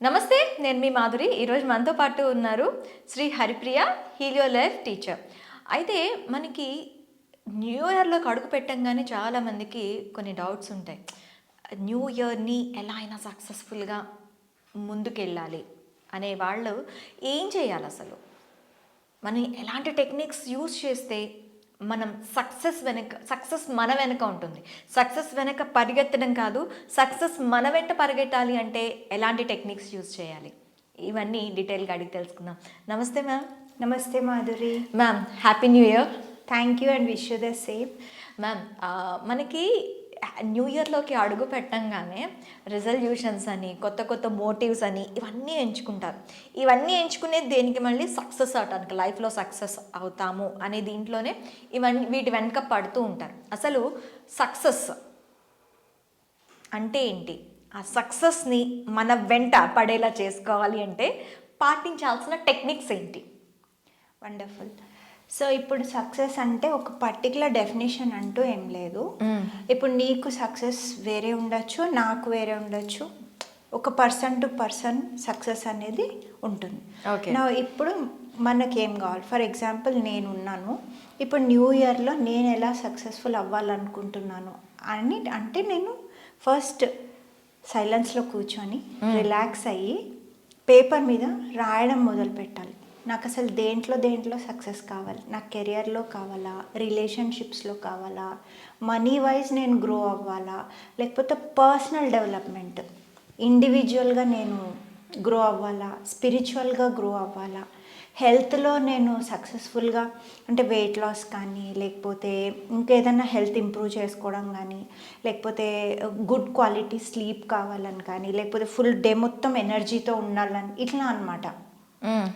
నమస్తే, నేను మీ మాధురి. ఈరోజు మనతో పాటు ఉన్నారు శ్రీ హరిప్రియ, హీలియో లైఫ్ టీచర్. అయితే మనకి న్యూ ఇయర్లోకి అడుగు పెట్టంగానే చాలామందికి కొన్ని డౌట్స్ ఉంటాయి. న్యూ ఇయర్ని ఎలా అయినా సక్సెస్ఫుల్గా ముందుకెళ్ళాలి అనే వాళ్ళు ఏం చేయాలి అసలు? మనం ఎలాంటి టెక్నిక్స్ యూస్ చేస్తే మనం సక్సెస్ మన వెనక ఉంటుంది. సక్సెస్ వెనక పరిగెత్తడం కాదు, సక్సెస్ మన వెంట పరిగెట్టాలి అంటే ఎలాంటి టెక్నిక్స్ యూస్ చేయాలి? ఇవన్నీ డీటెయిల్గా అడిగి తెలుసుకుందాం. నమస్తే మ్యామ్. నమస్తే Madhuri. Ma'am, happy new year. Thank you and wish you the same. Ma'am, మనకి న్యూ ఇయర్లోకి అడుగు పెట్టంగానే రిజల్యూషన్స్ అని, కొత్త కొత్త మోటివ్స్ అని ఇవన్నీ ఎంచుకుంటారు. ఇవన్నీ ఎంచుకునేది దేనికి? మళ్ళీ సక్సెస్ అవటానికి, లైఫ్లో సక్సెస్ అవుతాము అనే దీంట్లోనే వీటి వెనక పడుతూ ఉంటారు. అసలు సక్సెస్ అంటే ఏంటి? ఆ సక్సెస్ని మన వెంట పడేలా చేసుకోవాలి అంటే పాటించాల్సిన టెక్నిక్స్ ఏంటి? వండర్ఫుల్. సో ఇప్పుడు సక్సెస్ అంటే ఒక పర్టికులర్ డెఫినేషన్ అంటూ ఏం లేదు. ఇప్పుడు నీకు సక్సెస్ వేరే ఉండొచ్చు, నాకు వేరే ఉండొచ్చు. ఒక పర్సన్ టు పర్సన్ సక్సెస్ అనేది ఉంటుంది. నా ఇప్పుడు మనకేం కావాలి? ఫర్ ఎగ్జాంపుల్ నేను ఉన్నాను, ఇప్పుడు న్యూ ఇయర్లో నేను ఎలా సక్సెస్ఫుల్ అవ్వాలనుకుంటున్నాను అని అంటే నేను ఫస్ట్ సైలెన్స్లో కూర్చొని రిలాక్స్ అయ్యి పేపర్ మీద రాయడం మొదలు పెట్టాలి. నాకు అసలు దేంట్లో సక్సెస్ కావాలి, నాకు కెరియర్లో కావాలా, రిలేషన్షిప్స్లో కావాలా, మనీ వైజ్ నేను గ్రో అవ్వాలా, లేకపోతే పర్సనల్ డెవలప్మెంట్ ఇండివిజువల్గా నేను గ్రో అవ్వాలా, స్పిరిచువల్గా గ్రో అవ్వాలా, హెల్త్లో నేను సక్సెస్ఫుల్గా అంటే వెయిట్ లాస్ కానీ, లేకపోతే ఇంకేదైనా హెల్త్ ఇంప్రూవ్ చేసుకోవడం కానీ, లేకపోతే గుడ్ క్వాలిటీ స్లీప్ కావాలని కానీ, లేకపోతే ఫుల్ డే మొత్తం ఎనర్జీతో ఉండాలని, ఇట్లా అనమాట.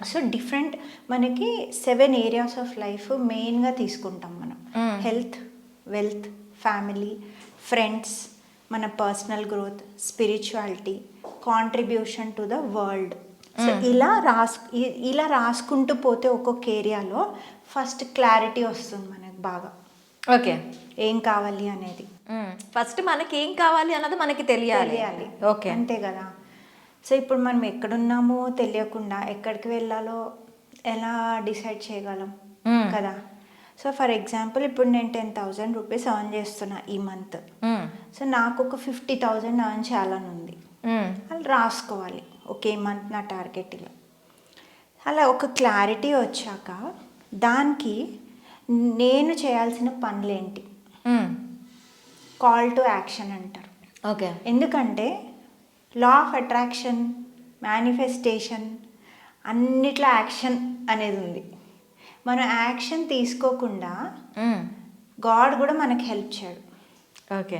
సో డిఫరెంట్ మనకి 7 ఏరియాస్ ఆఫ్ లైఫ్ మెయిన్గా తీసుకుంటాం మనం. హెల్త్, వెల్త్, ఫ్యామిలీ, ఫ్రెండ్స్, మన personal growth, spirituality, contribution to the world. So ఇలా రాసుకుంటూ పోతే ఒక్కొక్క ఏరియాలో ఫస్ట్ క్లారిటీ వస్తుంది మనకు బాగా. ఓకే, ఏం కావాలి అనేది ఫస్ట్ మనకి ఏం కావాలి అన్నది మనకి తెలియాలి. ఓకే, అంతే కదా. సో ఇప్పుడు మనం ఎక్కడున్నామో తెలియకుండా ఎక్కడికి వెళ్ళాలో ఎలా డిసైడ్ చేయగలం కదా. సో ఫర్ ఎగ్జాంపుల్ ఇప్పుడు నేను 10,000 రూపీస్ ఎర్న్ చేస్తున్నా ఈ మంత్. సో నాకు ఒక 50,000 ఎర్న్ చేయాలని ఉంది. అలా రాసుకోవాలి, ఓకే ఈ మంత్ నా టార్గెట్ ఇలా. అలా ఒక క్లారిటీ వచ్చాక దానికి నేను చేయాల్సిన పనులేంటి, కాల్ టు యాక్షన్ అంటారు. ఓకే, ఎందుకంటే లా ఆఫ్ అట్రాక్షన్, మేనిఫెస్టేషన్ అన్నిట్లో యాక్షన్ అనేది ఉంది. మనం యాక్షన్ తీసుకోకుండా గాడ్ కూడా మనకి హెల్ప్ చేయడు. ఓకే,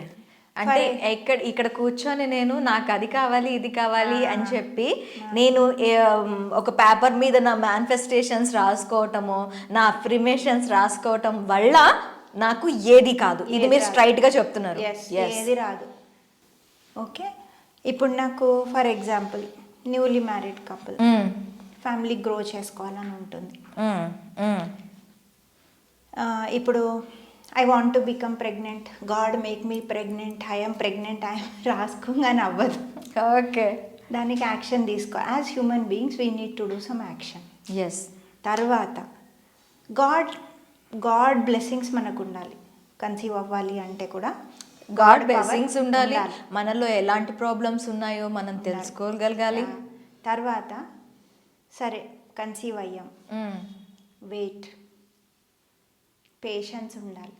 అంటే ఇక్కడ కూర్చొని నేను నాకు అది కావాలి ఇది కావాలి అని చెప్పి నేను ఒక పేపర్ మీద నా మేనిఫెస్టేషన్స్ రాసుకోవటము, నా అఫర్మేషన్స్ రాసుకోవటం వల్ల నాకు ఏది కాదు. ఇది మీరు స్ట్రైట్గా చెప్తున్నారు. ఏది రాదు. ఓకే, ఇప్పుడు నాకు for example newly married couple family grow చేసుకోవాలని ఉంటుంది. ఇప్పుడు I want to become pregnant, God make me pregnant, I'm pregnant, I'm రాసుకోగానే అవ్వదు. ఓకే, దానికి యాక్షన్ తీసుకో. As human beings we need to do some action. Yes. తర్వాత God blessings మనకు ఉండాలి. కన్సీవ్ అవ్వాలి అంటే కూడా గాడ్ బ్లెస్సింగ్స్ ఉండాలి. మనలో ఎలాంటి ప్రాబ్లమ్స్ ఉన్నాయో మనం తెలుసుకోగలగాలి. తర్వాత సరే కన్సీవ్ అయ్యాం, వెయిట్, పేషెన్స్ ఉండాలి.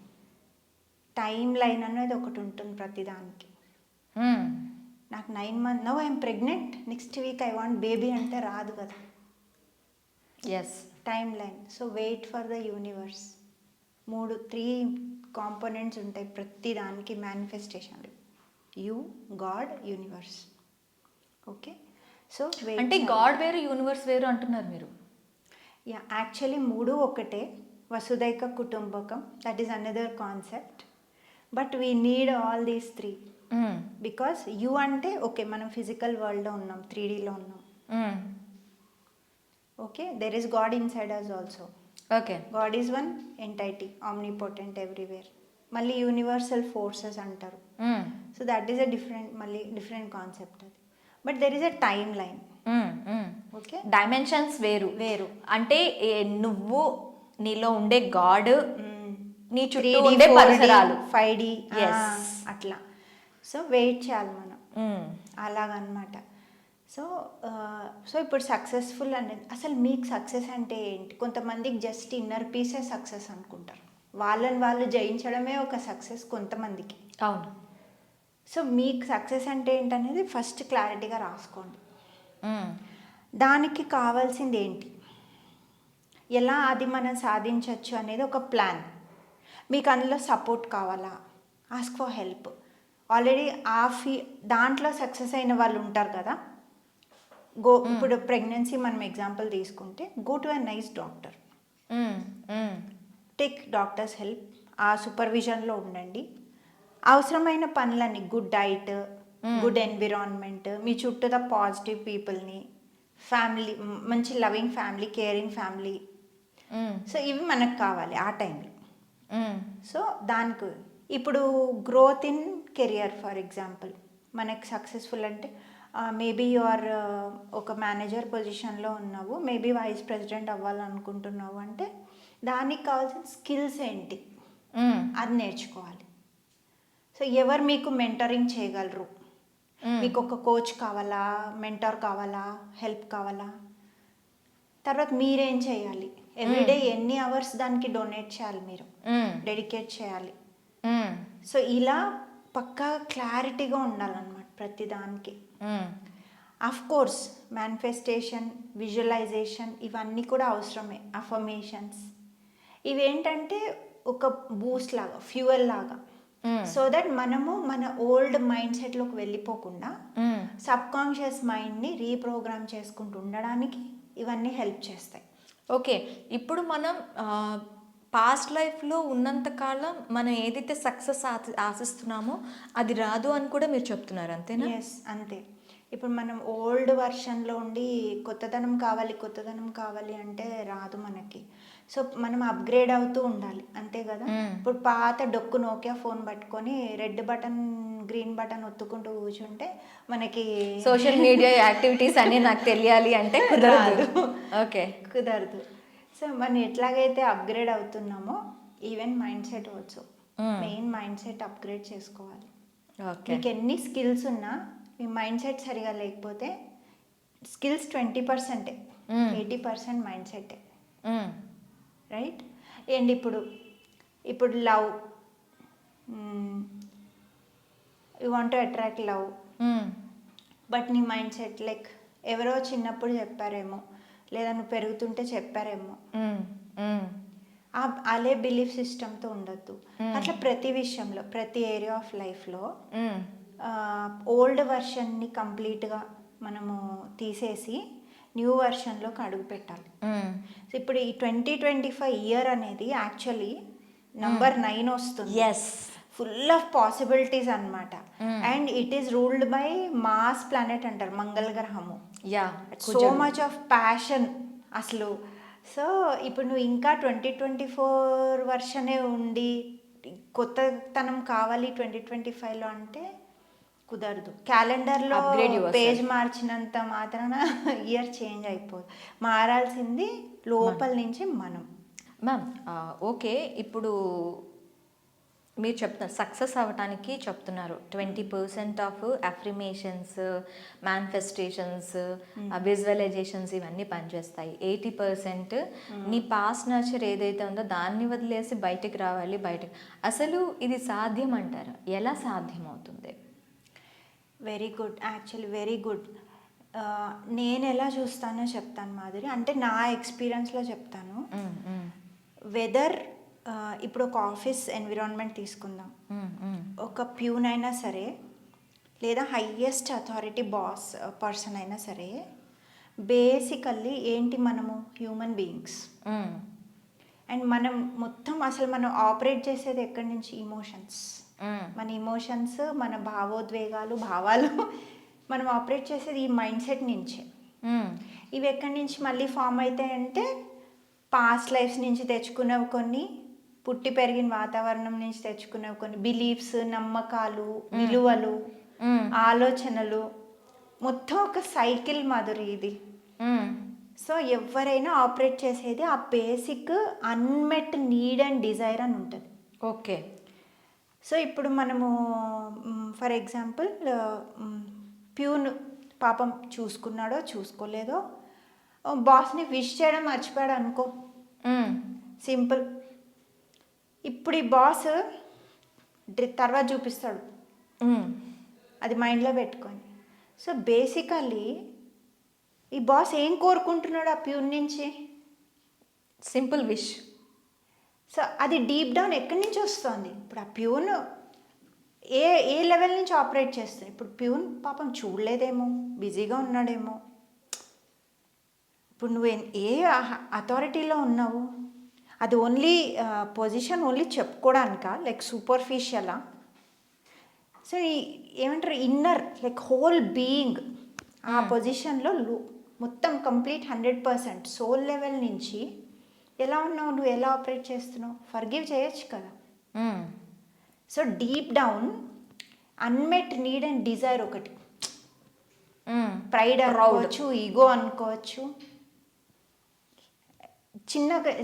టైం లైన్ అనేది ఒకటి ఉంటుంది ప్రతిదానికి. నాకు 9 months now I'm pregnant, next week I want baby అంటే రాదు కదా. Yes, time line. So wait for the universe. 3 components ఉంటాయి ప్రతి దానికి మేనిఫెస్టేషన్లో. You, God, universe. Okay, so అంటే గాడ్ వేరు యూనివర్స్ వేరు అంటున్నారు మీరు? యా, యాక్చువల్లీ 3 ఒకటే. వసుదైక కుటుంబకం, that is another concept. But we need all these 3 because you అంటే ఓకే మనం ఫిజికల్ వరల్డ్లో ఉన్నాం, 3Dలో ఉన్నాం. Okay, there is God inside us also. Okay, God is one entity, omnipotent everywhere. మళ్ళీ యూనివర్సల్ ఫోర్సెస్ అంటారు. So that is a different concept అది. But there is a time line. Okay, dimensions వేరు వేరు. అంటే నువ్వు నీలో ఉండే గాడ్, నీ చుట్టూ 3D, ఉండే 4D, పరిసరాలు. 5D, Yes. అట్లా. సో వెయిట్ చేయాలి మనం అలాగనమాట. సో సో ఇప్పుడు సక్సెస్ఫుల్ అనేది అసలు మీకు సక్సెస్ అంటే ఏంటి? కొంతమందికి జస్ట్ ఇన్నర్ పీసే సక్సెస్ అనుకుంటారు. వాళ్ళని వాళ్ళు జయించడమే ఒక సక్సెస్ కొంతమందికి. అవును. సో మీకు సక్సెస్ అంటే ఏంటనేది ఫస్ట్ క్లారిటీగా రాసుకోండి. దానికి కావాల్సింది ఏంటి, ఎలా అది మనం సాధించవచ్చు అనేది ఒక ప్లాన్. మీకు అందులో సపోర్ట్ కావాలా, ఆస్క్ ఫర్ హెల్ప్. ఆల్రెడీ దాంట్లో సక్సెస్ అయిన వాళ్ళు ఉంటారు కదా. ఇప్పుడు ప్రెగ్నెన్సీ మనం ఎగ్జాంపుల్ తీసుకుంటే, go to a nice doctor, take doctors help, ఆ సూపర్విజన్లో ఉండండి. అవసరమైన పనులని, గుడ్ డైట్, గుడ్ ఎన్విరాన్మెంట్, మీ చుట్టూ పాజిటివ్ పీపుల్ని, ఫ్యామిలీ, మంచి loving family, caring family. So ఇవి మనకు కావాలి ఆ టైంలో. సో దానికి ఇప్పుడు growth in career, for example మనకు సక్సెస్ఫుల్ అంటే మేబీ యు ఆర్ ఒక మేనేజర్ పొజిషన్లో ఉన్నావు, మేబీ వైస్ ప్రెసిడెంట్ అవ్వాలనుకుంటున్నావు అంటే దానికి కావాల్సిన స్కిల్స్ ఏంటి అది నేర్చుకోవాలి. సో ఎవరు మీకు మెంటరింగ్ చేయగలరు, మీకు ఒక కోచ్ కావాలా, మెంటర్ కావాలా, హెల్ప్ కావాలా, తర్వాత మీరేం చేయాలి, ఎవ్రీడే ఎన్ని అవర్స్ దానికి డొనేట్ చేయాలి, మీరు డెడికేట్ చేయాలి. సో ఇలా పక్కా క్లారిటీగా ఉండాలన్నమాట ప్రతి దానికి. అఫ్ కోర్స్ మేనిఫెస్టేషన్, విజువలైజేషన్ ఇవన్నీ కూడా అవసరమే. అఫర్మేషన్స్ ఇవేంటంటే ఒక బూస్ట్ లాగా, ఫ్యూయల్ లాగా. సో దట్ మనము మన ఓల్డ్ మైండ్ సెట్లోకి వెళ్ళిపోకుండా సబ్ కాన్షియస్ మైండ్ని రీప్రోగ్రామ్ చేసుకుంటూ ఉండడానికి ఇవన్నీ హెల్ప్ చేస్తాయి. ఓకే, ఇప్పుడు మనం పాస్ట్ లైఫ్లో ఉన్నంతకాలం మనం ఏదైతే సక్సెస్ ఆశిస్తున్నామో అది రాదు అని కూడా మీరు చెప్తున్నారు, అంతేనా? ఎస్, అంతే. ఇప్పుడు మనం ఓల్డ్ వర్షన్లో ఉండి కొత్తదనం కావాలి అంటే రాదు మనకి. సో మనం అప్గ్రేడ్ అవుతూ ఉండాలి, అంతే కదా. ఇప్పుడు పాత డొక్కు నోకియా ఫోన్ పట్టుకొని రెడ్ బటన్ గ్రీన్ బటన్ ఒత్తుకుంటూ కూర్చుంటే మనకి సోషల్ మీడియా యాక్టివిటీస్ అన్నీ నాకు తెలియాలి అంటే కుదరదు. ఓకే, కుదరదు. సో మనం ఎట్లాగైతే అప్గ్రేడ్ అవుతున్నామో even mind set also, main mind set upgrade చేసుకోవాలి. మీకు ఎన్ని స్కిల్స్ ఉన్నా మీ మైండ్ సెట్ సరిగా లేకపోతే స్కిల్స్ 20%, 80% మైండ్ సెట్టే, రైట్. అండ్ ఇప్పుడు love, you want to attract love, but నీ మైండ్ సెట్ లైక్ ఎవరో చిన్నప్పుడు చెప్పారేమో, లేదా నువ్వు పెరుగుతుంటే చెప్పారేమో, అదే బిలీఫ్ సిస్టమ్తో ఉండొద్దు. అట్లా ప్రతి విషయంలో, ప్రతి ఏరియా ఆఫ్ లైఫ్లో ఓల్డ్ వర్షన్ని కంప్లీట్గా మనము తీసేసి న్యూ వర్షన్లోకి అడుగు పెట్టాలి. సో ఇప్పుడు ఈ 2025 ఇయర్ అనేది యాక్చువల్లీ నంబర్ 9 వస్తుంది. ఎస్, ఫుల్ ఆఫ్ పాసిబిలిటీస్ అనమాట. And it is ruled by mass planet అంటారు, మంగళ గ్రహము. సో మచ్ ఆఫ్ ప్యాషన్ అసలు. సో ఇప్పుడు నువ్వు ఇంకా 2024 వర్షనే ఉండి కొత్తతనం కావాలి 2025లో అంటే కుదరదు. క్యాలెండర్లో పేజ్ మార్చినంత మాత్రాన ఇయర్ చేంజ్ అయిపోదు. మారాల్సింది లోపల నుంచి మనం. మ్యామ్ ఓకే, ఇప్పుడు మీరు చెప్తున్నారు సక్సెస్ అవ్వటానికి చెప్తున్నారు 20% ఆఫ్ అఫ్రిమేషన్స్, మేనిఫెస్టేషన్స్, విజువలైజేషన్స్ ఇవన్నీ పనిచేస్తాయి. 80% నీ పాస్ట్ నర్చర్ ఏదైతే ఉందో దాన్ని వదిలేసి బయటకు రావాలి. అసలు ఇది సాధ్యం అంటారా? ఎలా సాధ్యం అవుతుంది? Very good, actually very good. నేను ఎలా చూస్తానో చెప్తాను మాధురి, అంటే నా ఎక్స్పీరియన్స్లో చెప్తాను. వెదర్ ఇప్పుడు ఒక ఆఫీస్ ఎన్విరాన్మెంట్ తీసుకుందాం, ఒక ప్యూన్ అయినా సరే లేదా హయ్యెస్ట్ అథారిటీ బాస్ పర్సన్ అయినా సరే, బేసికల్లీ ఏంటి, మనము హ్యూమన్ బీయింగ్స్. అండ్ మనం మొత్తం అసలు మనం ఆపరేట్ చేసేది ఎక్కడి నుంచి? ఇమోషన్స్. మన ఇమోషన్స్, మన భావోద్వేగాలు, భావాలు మనం ఆపరేట్ చేసేది ఈ మైండ్ సెట్ నుంచే. ఇవి ఎక్కడి నుంచి మళ్ళీ ఫామ్ అవుతాయంటే పాస్ట్ లైఫ్స్ నుంచి తెచ్చుకున్నవి కొన్ని, పుట్టి పెరిగిన వాతావరణం నుంచి తెచ్చుకున్నవి కొన్ని బిలీఫ్స్, నమ్మకాలు, విలువలు, ఆలోచనలు, మొత్తం ఒక సైకిల్ మాధురి ఇది. మ్మ్. సో ఎవరైనా ఆపరేట్ చేసేది ఆ basic unmet need and Dzire అని ఉంటుంది. ఓకే. సో ఇప్పుడు మనము ఫర్ ఎగ్జాంపుల్ ప్యూన్ పాపం చూసుకున్నాడో చూసుకోలేదో బాస్ని విష్ చేయడం మర్చిపోయాడు అనుకో, మ్మ్. సింపుల్. ఇప్పుడు ఈ బాస్ తర్వాత చూపిస్తాడు, మ్మ్. అది మైండ్లో పెట్టుకొని. సో బేసికల్లీ ఈ బాస్ ఏం కోరుకుంటున్నాడు ఆ ప్యూన్ నుంచి? Simple wish. సో అది డీప్ డౌన్ ఎక్కడి నుంచి వస్తుంది? ఇప్పుడు ఆ ప్యూన్ ఏ ఏ లెవెల్ నుంచి ఆపరేట్ చేస్తుంది? ఇప్పుడు ప్యూన్ పాపం చూడలేదేమో, బిజీగా ఉన్నాడేమో. ఇప్పుడు నువ్వు ఏ అథారిటీలో ఉన్నావు? అది ఓన్లీ పొజిషన్ ఓన్లీ చెప్పుకోవడానికా, లైక్ సూపర్ఫిషియలా? సో ఏమంటారు, ఇన్నర్ లైక్ హోల్ బీయింగ్ ఆ పొజిషన్లో మొత్తం కంప్లీట్ 100% సోల్ లెవెల్ నుంచి ఎలా ఉన్నావు, నువ్వు ఎలా ఆపరేట్ చేస్తున్నావు? ఫర్గివ్ చేయొచ్చు కదా. మ్మ్. So deep down unmet need and Dzire ఒకటి, మ్మ్. ప్రైడ్ అనుకోవచ్చు, ఈగో అనుకోవచ్చు,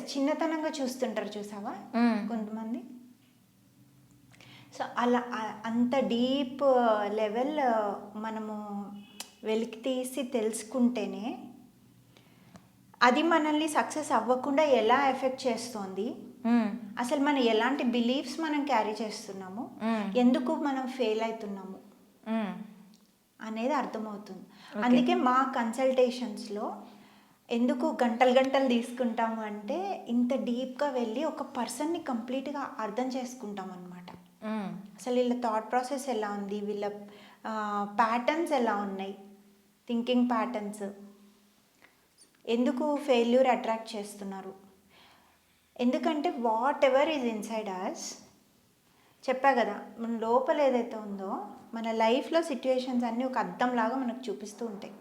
చిన్నతనంగా చూస్తుంటారు చూసావా కొంతమంది. సో అలా అంత డీప్ లెవెల్ మనము వెలికి తీసి తెలుసుకుంటేనే అది మనల్ని సక్సెస్ అవ్వకుండా ఎలా ఎఫెక్ట్ చేస్తోంది, మ్మ్. అసలు మనం ఎలాంటి బిలీఫ్స్ మనం క్యారీ చేస్తున్నాము, ఎందుకు మనం ఫెయిల్ అవుతున్నాము మ్మ్. అనేది అర్థమవుతుంది. అందుకే మా కన్సల్టేషన్స్లో ఎందుకు గంటలు గంటలు తీసుకుంటాము అంటే ఇంత డీప్గా వెళ్ళి ఒక పర్సన్ని కంప్లీట్గా అర్థం చేసుకుంటాం అనమాట. మ్మ్. అసలు వీళ్ళ థాట్ ప్రాసెస్ ఎలా ఉంది, వీళ్ళ ప్యాటర్న్స్ ఎలా ఉన్నాయి, థింకింగ్ ప్యాటర్న్స్, ఎందుకు ఫెయిల్యూర్ అట్రాక్ట్ చేస్తున్నారు. ఎందుకంటే వాట్ ఎవర్ ఈజ్ ఇన్సైడ్ అస్, చెప్పా కదా, మన లోపల ఏదైతే ఉందో మన లైఫ్లో సిచ్యువేషన్స్ అన్నీ ఒక అద్దంలాగా మనకు చూపిస్తూ ఉంటాయి.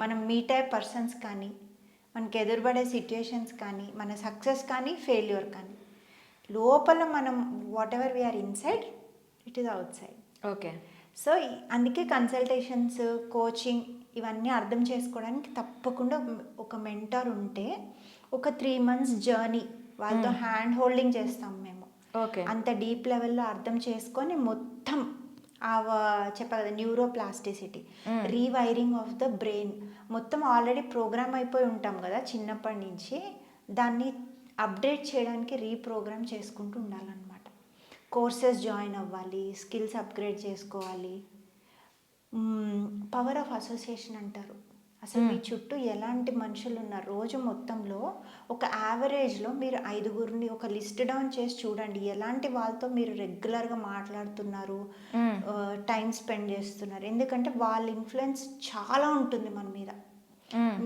మనం మీట్ అయ్యే పర్సన్స్ కానీ, మనకి ఎదురుపడే సిచ్యువేషన్స్ కానీ, మన సక్సెస్ కానీ ఫెయిల్యూర్ కానీ, లోపల మనం whatever we are inside it is outside. Okay. So అందుకే కన్సల్టేషన్స్, కోచింగ్ ఇవన్నీ అర్థం చేసుకోవడానికి తప్పకుండా ఒక మెంటర్ ఉంటే ఒక 3 months జర్నీ వాళ్ళతో హ్యాండ్ హోల్డింగ్ చేస్తాం మేము. ఓకే. అంత డీప్ లెవెల్లో అర్థం చేసుకొని మొత్తం చెప్పా కదా neuroplasticity, rewiring of the brain మొత్తం ఆల్రెడీ ప్రోగ్రామ్ అయిపోయి ఉంటాం కదా చిన్నప్పటి నుంచి, దాన్ని అప్డేట్ చేయడానికి రీప్రోగ్రామ్ చేసుకుంటూ ఉండాలన్నమాట. కోర్సెస్ జాయిన్ అవ్వాలి, స్కిల్స్ అప్గ్రేడ్ చేసుకోవాలి. పవర్ ఆఫ్ అసోసియేషన్ అంటారు. అసలు మీ చుట్టూ ఎలాంటి మనుషులు ఉన్నారు, రోజు మొత్తంలో ఒక యావరేజ్లో మీరు 5గురిని ఒక లిస్ట్ డౌన్ చేసి చూడండి, ఎలాంటి వాళ్ళతో మీరు రెగ్యులర్గా మాట్లాడుతున్నారు, టైం స్పెండ్ చేస్తున్నారు. ఎందుకంటే వాళ్ళ ఇన్ఫ్లుయెన్స్ చాలా ఉంటుంది మన మీద.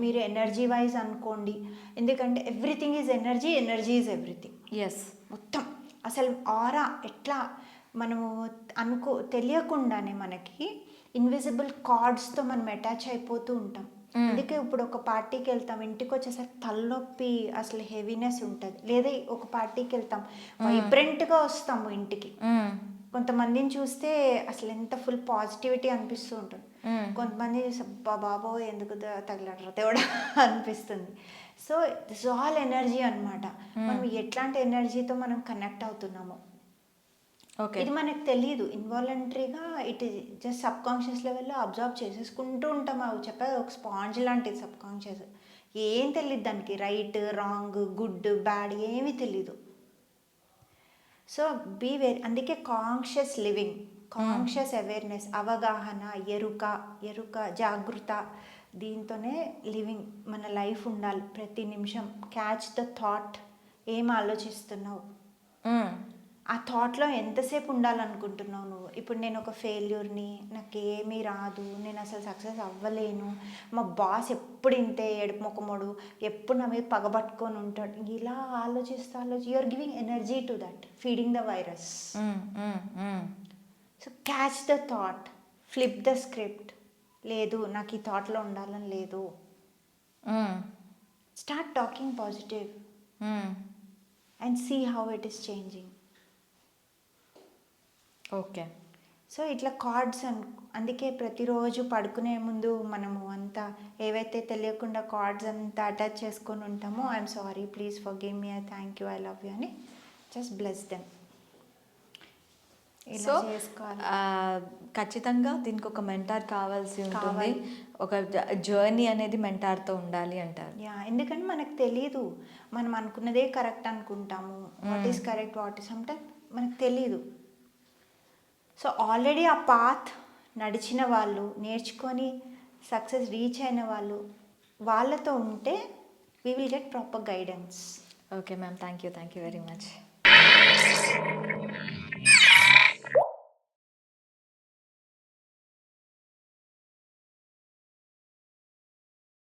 మీరు ఎనర్జీ వైజ్ అనుకోండి, ఎందుకంటే everything is energy, energy is everything. Yes. మొత్తం అసలు ఆరా ఎట్లా మనము తెలియకుండానే మనకి ఇన్విజిబుల్ కార్డ్స్తో మనం అటాచ్ అయిపోతూ ఉంటాం. అందుకే ఇప్పుడు ఒక పార్టీకి వెళ్తాం, ఇంటికి వచ్చేసరికి తలనొప్పి, అసలు హెవీనెస్ ఉంటుంది. లేదా ఒక పార్టీకి వెళ్తాం, వైబ్రెంట్గా వస్తాము ఇంటికి. కొంతమందిని చూస్తే అసలు ఎంత ఫుల్ పాజిటివిటీ అనిపిస్తూ ఉంటుంది, కొంతమంది బాబో ఎందుకు తగిలడరా దేవుడా అనిపిస్తుంది. సో దిస్ ఆల్ ఎనర్జీ అనమాట. మనం ఎట్లాంటి ఎనర్జీతో మనం కనెక్ట్ అవుతున్నాము ఇది మనకు తెలియదు. ఇన్వాలంటరీగా it is just sub conscious లెవెల్లో అబ్జర్వ్ చేసేసుకుంటూ ఉంటాం. అవి చెప్పేది ఒక స్పాంజ్ లాంటిది సబ్ కాన్షియస్. ఏం తెలియదు దానికి, రైట్ రాంగ్ గుడ్ బ్యాడ్ ఏమీ తెలీదు. సో అందుకే కాన్షియస్ లివింగ్, కాన్షియస్ అవేర్నెస్, అవగాహన, ఎరుక జాగృత, దీంతోనే లివింగ్ మన లైఫ్ ఉండాలి. ప్రతి నిమిషం క్యాచ్ ద థాట్, ఏం ఆలోచిస్తున్నావు, ఆ థాట్లో ఎంతసేపు ఉండాలనుకుంటున్నావు నువ్వు. ఇప్పుడు నేను ఒక ఫెయిల్యూర్ని, నాకేమీ రాదు, నేను అసలు సక్సెస్ అవ్వలేను, మా బాస్ ఎప్పుడు ఇంతే ఏడుపు మొక్కమోడు, ఎప్పుడు నా మీద పగబట్టుకొని ఉంటాడు, ఇలా ఆలోచిస్తూ you're giving energy to that, feeding the virus. So catch the thought, flip the script. లేదు నాకు ఈ థాట్లో ఉండాలని లేదు, start talking positive and see how it is changing. Okay. So ఇట్లా కార్డ్స్ అందుకే ప్రతిరోజు పడుకునే ముందు మనము అంతా ఏవైతే తెలియకుండా కార్డ్స్ అంతా అటాచ్ చేసుకొని ఉంటామో I'm sorry, please forgive me, thank you, I love you అని జస్ట్ బ్లెస్ దెమ్. సో ఖచ్చితంగా దీనికి ఒక మెంటార్ కావాల్సి ఉంటుంది. ఒక జర్నీ అనేది మెంటార్తో ఉండాలి అంటారు. యా, ఎందుకంటే మనకు తెలియదు, మనం అనుకున్నదే కరెక్ట్ అనుకుంటాము, what is correct, what is sometime మనకు తెలీదు. సో ఆల్రెడీ ఆ పాత్ నడిచిన వాళ్ళు, నేర్చుకొని సక్సెస్ రీచ్ అయిన వాళ్ళు, వాళ్ళతో ఉంటే we will get proper guidance. Okay ma'am, thank you very much.